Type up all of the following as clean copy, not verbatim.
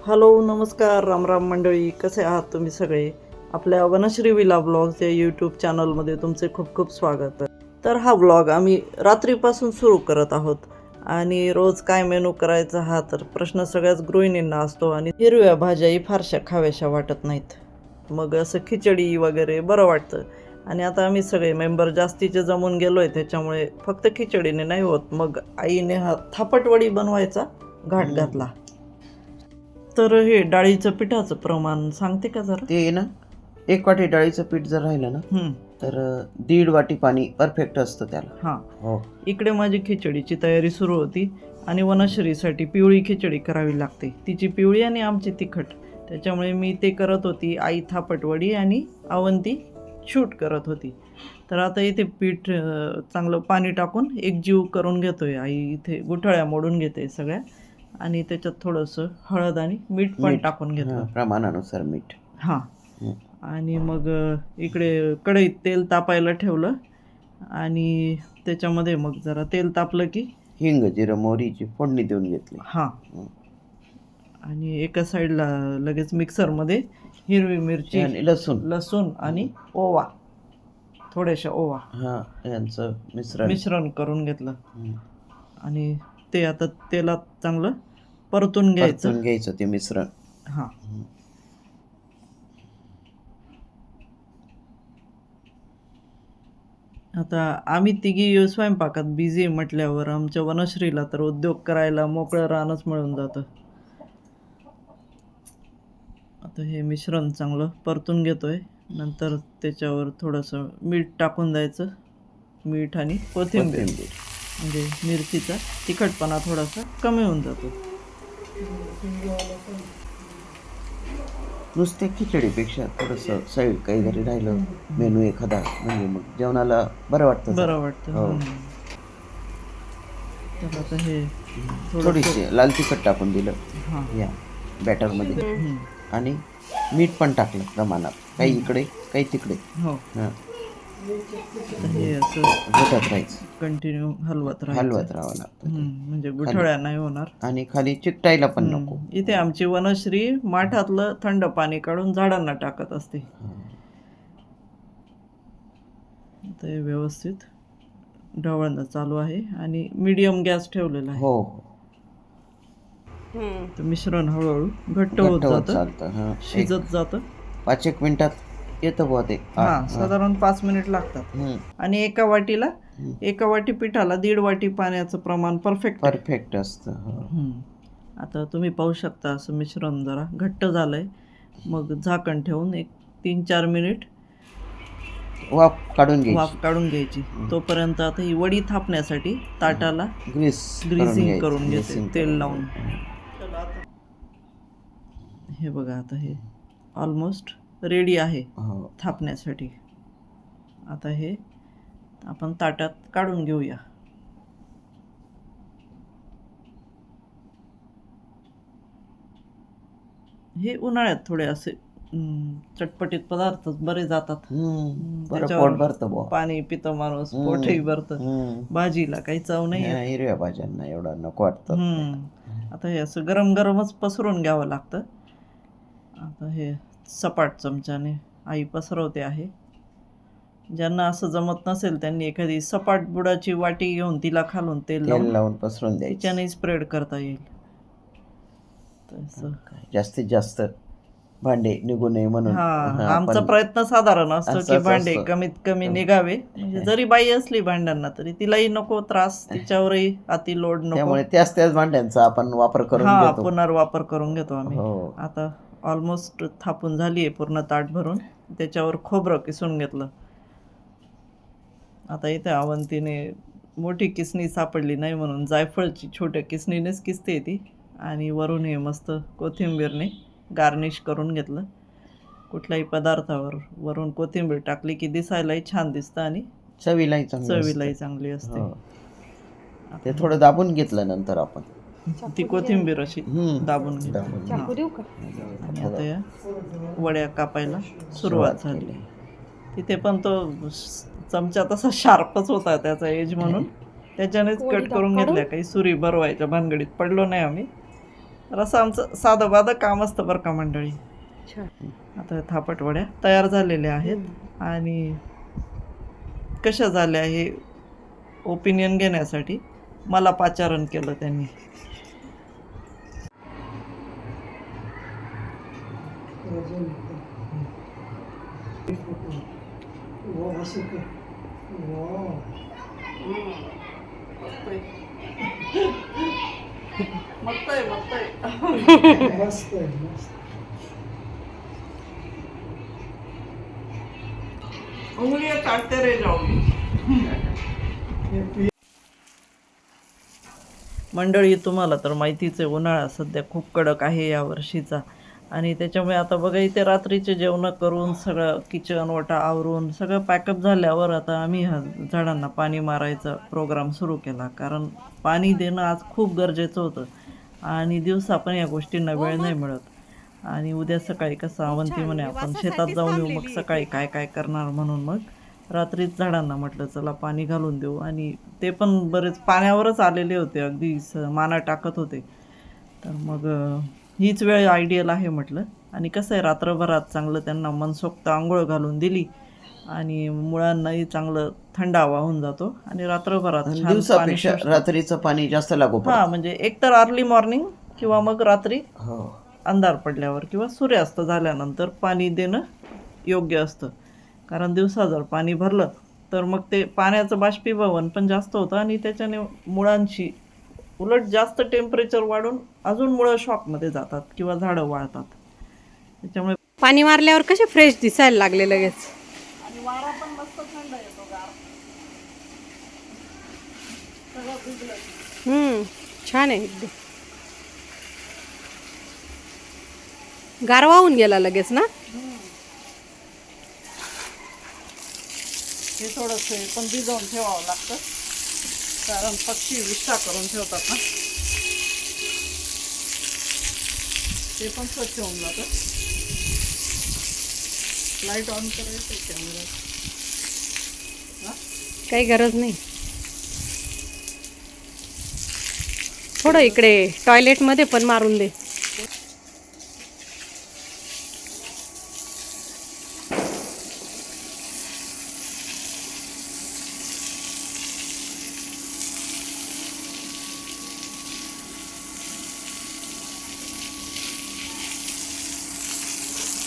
Hello नमस्कार रामराम मंडळी, कसे आहात तुम्ही सगळे. आपल्या वनश्री विला ब्लॉग्स या यूट्यूब चॅनलमध्ये तुमचे खूप खूप स्वागत आहे. तर हा ब्लॉग आम्ही रात्रीपासून सुरू करत आहोत आणि रोज काय मेनू करायचा हा तर प्रश्न सगळ्याच गृहिणींना असतो आणि हिरव्या भाज्याही फारशा खाव्याशा वाटत नाहीत. मग असं खिचडी वगैरे बरं वाटतं आणि आता आम्ही सगळे मेंबर जास्तीचे जमून गेलो आहे, त्याच्यामुळे फक्त खिचडीने नाही होत. मग आईने हा थापटवडी बनवायचा घाट घातला. तर हे डाळीचं पिठाचं प्रमाण सांगते का जरा. ते ना 1 वाटी डाळीचं पीठ जर राहिलं ना तर 1.5 वाटी पाणी परफेक्ट असतं त्याला. हां, हो. इकडे माझी खिचडीची तयारी सुरू होती आणि वनश्रीसाठी पिवळी खिचडी करावी लागते. तिची पिवळी आणि आमची तिखट, त्याच्यामुळे मी ते करत होती. आई थापटवडी आणि अवंती शूट करत होती. तर आता इथे पीठ चांगलं पाणी टाकून एकजीव करून घेतोय. आई इथे गुठळ्या मोडून घेते सगळ्या आणि त्याच्यात थोडंसं हळद आणि मीठ पण टाकून घेतलं. प्रमाणानुसार मीठ. हां, आणि मग इकडे कढईत तेल तापायला ठेवलं आणि त्याच्यामध्ये मग जरा तेल तापलं की हिंग, जिरं, मोहरीची फोडणी देऊन घेतली. हां, आणि एका साईडला लगेच मिक्सरमध्ये हिरवी मिरची आणि लसूण आणि ओवा, थोड्याशा ओवा यांचं मिश्रण करून घेतलं आणि ते आता तेलात चांगलं परतून घ्यायचं ते मिश्रण. हां, आता आम्ही तिघी स्वयंपाकात बिझी म्हटल्यावर आमच्या वनश्रीला तर उद्योग करायला मोकळं रानच मिळून जातं. आता हे मिश्रण चांगलं परतून घेतोय. नंतर त्याच्यावर थोडंसं मीठ टाकून द्यायचं. मीठ आणि कोथिंबीर, म्हणजे मिरचीचा तिखटपणा थोडासा कमी होऊन जातो. नुसते खिचडीपेक्षा थोडंसं साईड काही जरी राहिलं मेनू एखादा, म्हणजे मग जेवणाला बरं वाटतं. तर आता हे थोडीशी लाल तिखट टाकून दिलं या बॅटरमध्ये आणि मीठ पण टाकलं प्रमाणात, काही इकडे काही तिकडे. हो, हे असं घटत राहायचं, कंटिन्यू हलवत राहावं लागतं. म्हणजे गुठळ्या नाही होणार आणि खाली चिकटायला पण नको. इथे आमची वनश्री माठातलं थंड पाणी काढून झाडांना टाकत असते. ते व्यवस्थित ढवळणं चालू आहे आणि मीडियम गॅस ठेवलेला आहे. हो, तर मिश्रण हळूहळू घट्ट होत जातं, शिजत जातं. 5-1 मिनिटात येतं बुवा ते. साधारण 5 मिनिट लागतात. आणि एका वाटी पिठाला 1.5 वाटी पाण्याचं प्रमाण परफेक्ट असतं. आता तुम्ही पाहू शकता असं मिश्रण जरा घट्ट झालंय. मग झाकण ठेवून एक 3-4 मिनिट वाफ काढून घ्यायची. तोपर्यंत आता ही वडी थापण्यासाठी ताटाला ग्रीसिंग करून घेते तेल लावून. हे बघा, आता हे ऑलमोस्ट रेडी आहे थापण्यासाठी. आता हे आपण ताटात काढून घेऊया. हे उन्हाळ्यात थोडे असे चटपटीत पदार्थ बरे जातात. पाणी पितं माणूस, पोटही भरतं. भाजीला काही चव नाही, हिरव्या भाज्यांना एवढं नको वाटतं. आता हे असं गरम गरमच पसरून घ्यावं लागतं. आता हे सपाट चमच्याने आई पसरवते आहे. ज्यांना असं जमत नसेल त्यांनी एखादी सपाट बुडाची वाटी घेऊन तिला खालून तेल लावून पसरून द्यायचं, तिच्याने स्प्रेड करता येईल. जास्तीत जास्त भांडे निघू नये म्हणून आमचा प्रयत्न साधारण असतो की भांडे कमीत कमी निघावे. म्हणजे जरी बाई असली भांड्यांना तरी तिलाही नको त्रास, तिच्यावरही अति लोड नको. त्यामुळे त्याच भांड्यांचा आपण वापर करून पुनर्वापर करून घेतो आम्ही. आता ऑलमोस्ट थापून झाली आहे पूर्ण ताट भरून. त्याच्यावर खोबरं किसून घेतलं. आता इथे अवंतीने मोठी किसणी सापडली नाही म्हणून जायफळची छोट्या किसणीनेच किसते ती, आणि वरून हे मस्त कोथिंबीरने गार्निश करून घेतलं. कुठल्याही पदार्थावर वरून कोथिंबीर टाकली की दिसायलाही छान दिसतं आणि चवीलाही चांगली असते. ते थोडं दाबून घेतलं नंतर आपण ती कोथिंबीर अशी दाबून घेतली. आणि आता या वड्या कापायला सुरुवात झाली. तिथे पण तो चमचा तसा शार्पच होता त्याचा एज म्हणून त्याच्यानेच कट करून घेतल्या. काही सुरी भरवायच्या भानगडीत पडलो नाही आम्ही. रस्सा आमचं साधं बाधं काम असतं बरं का मंडळी. आता थापटवड्या तयार झालेल्या आहेत आणि कशा झाल्या हे ओपिनियन घेण्यासाठी मला पाचारण केलं त्यांनी. उंगलियां काटते रे जाऊन. मंडळी तुम्हाला तर माहितीच आहे, उन्हाळा सध्या खूप कडक आहे या वर्षीचा. आणि त्याच्यामुळे आता बघा इथे रात्रीचे जेवण करून सगळं किचन वटा आवरून सगळं पॅकअप झाल्यावर आता आम्ही झाडांना पाणी मारायचा प्रोग्राम सुरू केला. कारण पाणी देणं आज खूप गरजेचं होतं आणि दिवसा पण या गोष्टींना वेळ नाही मिळत. आणि उद्या सकाळी कसं अवंती म्हणे आपण शेतात जाऊन येऊ, मग सकाळी काय काय करणार, म्हणून मग रात्रीच झाडांना म्हटलं चला पाणी घालून देऊ. आणि ते पण बरेच पाण्यावरच आलेले होते, अगदी माना टाकत होते. तर मग हीच वेळ आयडियल आहे म्हटलं. आणि कसं आहे, रात्रभरात चांगलं त्यांना मनसोक्त आंघोळ घालून दिली आणि मुळांनाही चांगलं थंड हवा होऊन जातो आणि रात्रभरात छान दिवसापेक्षा रात्रीचं पाणी जास्त लागू पडतं. म्हणजे एकतर अर्ली मॉर्निंग किंवा मग रात्री हो, अंधार पडल्यावर किंवा सूर्यास्त झाल्यानंतर पाणी देणं योग्य असतं. कारण दिवसा जर पाणी भरलं तर मग ते पाण्याचं बाष्पीभवन पण जास्त होतं आणि त्याच्याने मुळांची उलट जास्त टेम्परेचर वाढून अजून मुळं शॉकमध्ये जातात किंवा झाडं वाळतात. त्याच्यामुळे पाणी मारल्यावर कसे फ्रेश दिसायला लागले लगेच. आणि वारा पण मस्त थंड येतो, गार सगळं भिजलं. छान आहे एकदम. गारवा होऊन गेला लगेच ना. हे थोडंसं पण भिजवून ठेवावं लागतं, कारण पक्षी विष्ठा करून ठेवतात ना, ते पण स्वच्छ होऊन जातं. लाईट ऑन करायचं कॅमेरा, काही गरज नाही. थोडं इकडे टॉयलेटमध्ये पण मारून दे.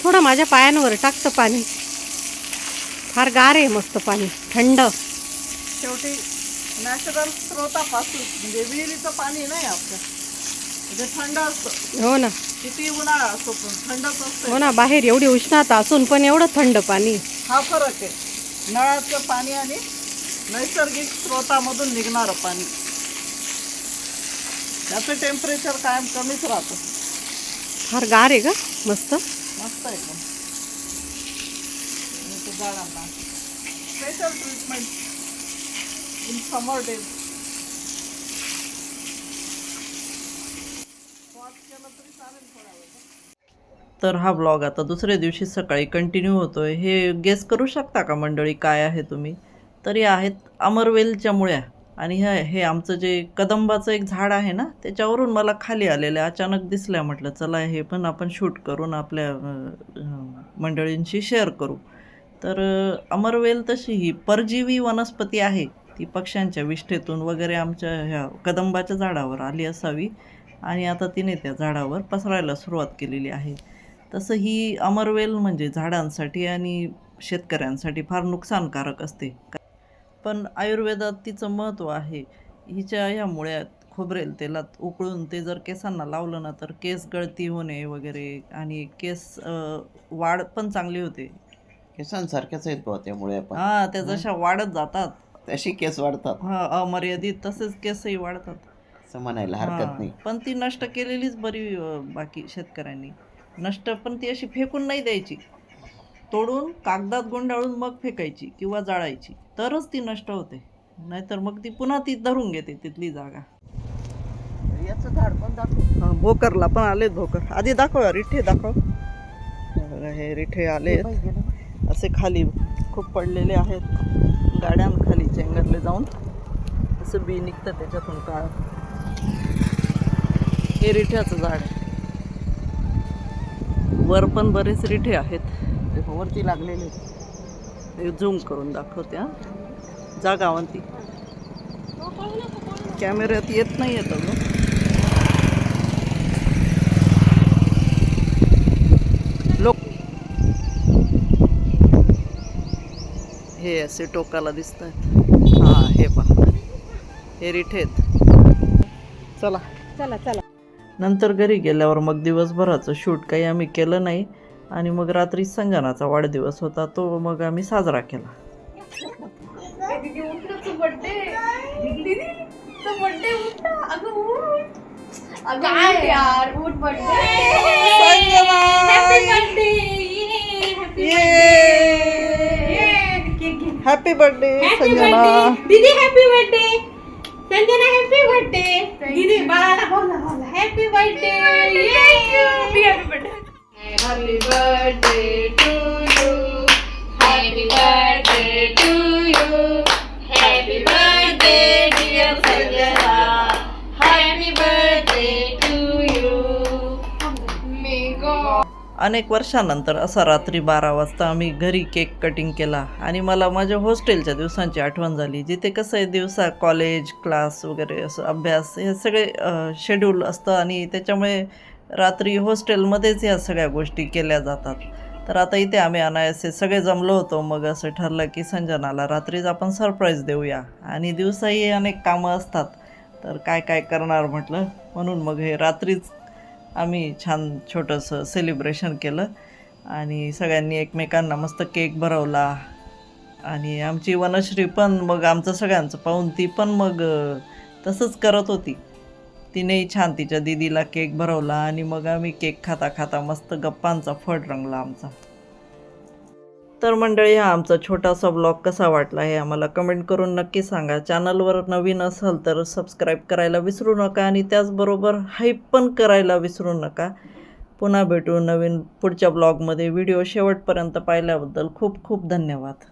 थोडं माझ्या पायांवर टाकतं पाणी. फार गार आहे, मस्त पाणी थंड. शेवटी नॅचरल स्रोतापासून म्हणजे विहिरीचं पाणी नाही आपलं, म्हणजे थंड असतं. हो ना, किती उन्हाळा असतो पण थंडच असतं. हो ना. बाहेर एवढी उष्णता असून पण एवढं थंड पाणी. हा फरक आहे नळाचं पाणी आणि नैसर्गिक स्रोतामधून निघणारं पाणी. त्याचं टेम्परेचर कायम कमीच राहतं. फार गार आहे का, मस्त मस्त एकदम. झाडांना special treatment in summer days. तर हा ब्लॉग आता दुसऱ्या दिवशी सकाळी कंटिन्यू होतोय. हे गेस करू शकता का मंडळी काय आहे तुम्ही? तरी आहेत अमरवेलच्या मुळ्या. आणि हे आमचं जे कदंबाचं एक झाड आहे ना, त्याच्यावरून मला खाली आलेल्या अचानक दिसल्या. म्हटलं चला हे पण आपण शूट करून आपल्या मंडळींशी शेअर करू. तर अमरवेल तशी ही परजीवी वनस्पती आहे. ती पक्ष्यांच्या विष्ठेतून वगैरे आमच्या ह्या कदंबाच्या झाडावर आली असावी आणि आता तिने त्या झाडावर पसरायला सुरुवात केलेली आहे. तसं ही अमरवेल म्हणजे झाडांसाठी आणि शेतकऱ्यांसाठी फार नुकसानकारक असते. पण आयुर्वेदात तिचं महत्त्व आहे. हिच्या ह्या मुळ्यात खोबरेल तेलात उकळून ते जर केसांना लावलं ना, तर केस गळती होणे वगैरे आणि केस वाढ पण चांगली होते. केसांसारख्याच आहेत बुवा त्यामुळे आपण. त्या जशा वाढत जातात तशी केस वाढतात. अमर्यादित तसेच केसही वाढतात असं म्हणायला हरकत नाही. पण ती नष्ट केलेलीच बरी. बाकी शेतकऱ्यांनी नष्ट पण ती अशी फेकून नाही द्यायची, तोडून कागदात गुंडाळून मग फेकायची किंवा जाळायची, तरच ती नष्ट होते. नाहीतर मग ती पुन्हा ती धरून घेते तिथली जागा. याचं झाड पण दाखव. भोकरला पण आलेत भोकर. आधी दाखव, रिठे दाखव. हे रिठे आलेत असे खाली खूप पडलेले आहेत. गाड्यांखाली चेंगरले जाऊन असं बी निघतं त्याच्यातून काळ. हे रिठ्याचं झाड आहे. वर पण बरेच रिठे आहेत. ते वरती लागलेले झूम करून दाखवते हा. जा गावंती. कॅमेऱ्यात येत नाही येत अजून. लोक हे असे टोकाला दिसत आहेत. हा हे पहा, हे रिठे आहेत. चला चला चला. नंतर घरी गेल्यावर मग दिवसभराचं शूट काही आम्ही केलं नाही आणि मग रात्री संजनाचा वाढदिवस होता, तो मग आम्ही साजरा केला. Happy birthday Sanjana. दीदी happy birthday. Sanjana happy birthday. दीदी बाळाला बोला बोला happy birthday. Happy birthday. Happy birthday to you. Happy birthday to you. Happy birthday dear Sanjana. Happy birthday to you. May God. अनेक वर्षानंतर असा रात्री 12 वाजता आम्ही घरी केक कटिंग केला आणि मला माझ्या हॉस्टेलच्या दिवसांची आठवण झाली, जिथे कसं आहे दिवसा कॉलेज क्लास वगैरे असं अभ्यास हे सगळे शेड्यूल असतं आणि त्याच्यामुळे रात्री हॉस्टेलमध्येच या सगळ्या गोष्टी केल्या जातात. तर आता इथे आम्ही अनायासे सगळे जमलो होतो. मग असं ठरलं की संजनाला रात्रीच आपण सरप्राईज देऊया आणि दिवसाही अनेक कामं असतात, तर काय काय करणार म्हटलं, म्हणून मग हे रात्रीच आम्ही छान छोटंसं सेलिब्रेशन केलं आणि सगळ्यांनी एकमेकांना मस्त केक भरवला. आणि आमची वनश्री पण मग आमचं सगळ्यांचं पाहून ती पण मग तसंच करत होती. तिनेही छान तिच्या दीदीला केक भरवला आणि मग आम्ही केक खाता खाता मस्त गप्पांचा फड रंगला आमचा. तर मंडळी, हा आमचा छोटासा ब्लॉग कसा वाटला हे आम्हाला कमेंट करून नक्की सांगा. चॅनलवर नवीन असाल तर सबस्क्राईब करायला विसरू नका आणि त्याचबरोबर हाईप पण करायला विसरू नका. पुन्हा भेटू नवीन पुढच्या ब्लॉगमध्ये. व्हिडिओ शेवटपर्यंत पाहिल्याबद्दल खूप खूप धन्यवाद.